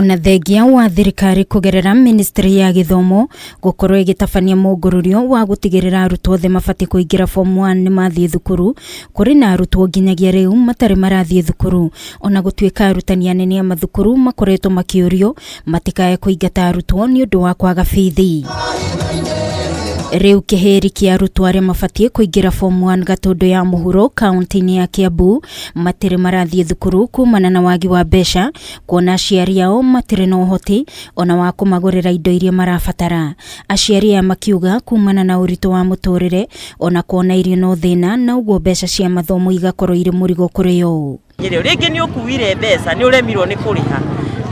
Ona thengia wa thirikari kugerera Ministry ya Githomo gukorwo igitabania mugururio wa gutigirira arutwo othe mabati kuingira form 1 ni mathie thukuru kuri na arutwo nginyagia riu matari marathie thukuru ona gutuika arutani anene a mathukuru makoretwo makiurio matikae kuingata arutwo ni undu wa kwaga bithi. Riu kiheri kia arutwo aria mabatie kuingira form 1 Gatundu ya Muhuro kaunti-ini ya Kiambu matire marathie thukuru kumana na wagi wa mbeca kuona aciari ao matire na uhoti ona wa kumagurira indo iria marabatara. Aciari aya makiuga kumana na uritu wa muturire ona kuona irio no thina na uguo mbeca cia mathomo igakorwo iri murigo kuri yo. Ngirio ringi ni ukuire mbeca ni uremirwo ni kuriha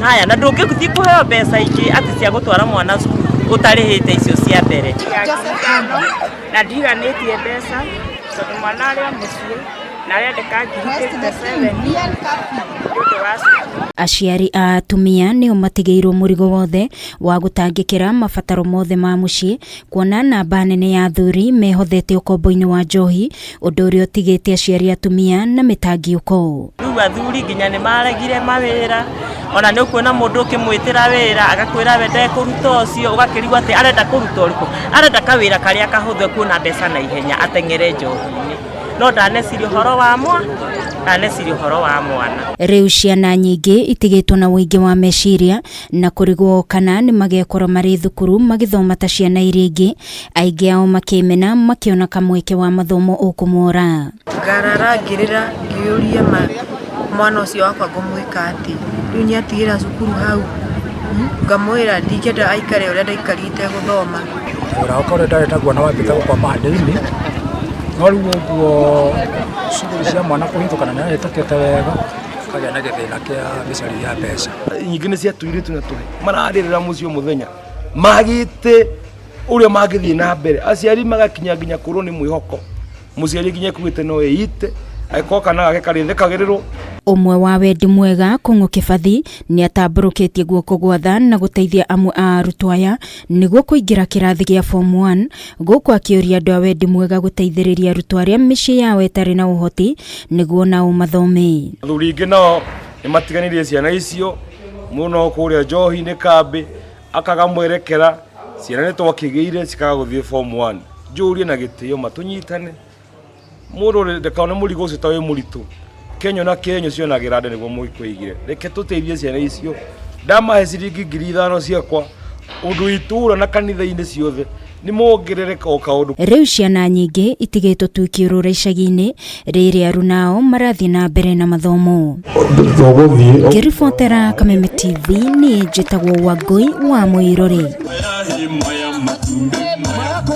haya na ndungikuthi kuheo mbeca ingi ati cia gutwara mwana cukuru utarihite icio cia mbere na ndiganitie mbeca tondu mwana aria mucii na arendeka ngiri 57 aciari a atumia nio matigeirwo murigo wothe wa gutangikira mabataro mothe ma mucii kuona namba nene ya athuri mehothete ukombo-ini wa njohi undu uria utigite aciari atumia na mitangiuko. Riu athuri nginya ni maregire mawira ona ni ukuona mundu ukimwitira wira agakwira we ndekuruta ucio ugakirigwa ati arenda kuruta uriku arenda kawira karia kahuthe kuona mbeca na ihenya atengere njohi-ini no ndaneciri uhoro wa mwana. Riu ciana nyingi itigitwo na wingi wa meciria na kurigwo kana ni magekora mari thukuru magithoma ta ciana iria ingi aingi ao makimena makiona kamweke wa mathomo ukumora. Ngarara ngirira ngiuria mwana ucio wakwa ngumwika ati riu ni atigira cukuru hau ngamwira ndikenda aikare uria ndaikarite guthoma ura ukore ndareta kuona wambite kwa maadini no riu uguo cukuru cia mwana kuhithukana na itakete wega kagĩa na gĩthĩna kĩa mĩcari ya mbeca nyingĩ nĩ cia tuirĩtu na tũhĩ mararĩrĩra mũciĩ mũthenya magĩte ũrĩa mangĩthiĩ na mbere aciari magakinya nginya kũrwo nĩ mwĩhoko mũciari nginya kuĩte no eite aikoka na gĩkarĩthekagĩrĩrwo. Umwe wa wendi mwega Kung'u Kibathi ni atamburukitie guoko gwa tha na guteithia amwe a arutwo aya niguo kuingira kirathi gia form 1 guku akiuria andu a wendi mwega guteithiriria arutwo aria micii yao itari na uhoti niguo nao mathome. Athuri ingi nao ni matiganirie ciana icio muno kuria njohi-ini kambi akagamwerekera ciana ni twakigiire cikaga guthie form 1 njurie na gitio matunyitane mundu ndekaone murigo ucio ta wi muritu Kenya na Kenya cionagira nde niguo muikuigire reke tuteithie ciana icio ndamahe ciringi 5,000 ciakwa undu itura na kanitha-ini ciothe ni mongerereka o kaundu. Riu ciana nyingi itigitwo tu ikiurura icagi-ini riri aru nao marathie na mbere na mathomo. Ngiribotera Kameme TV ni njitagwo Wangui wa Muiruri.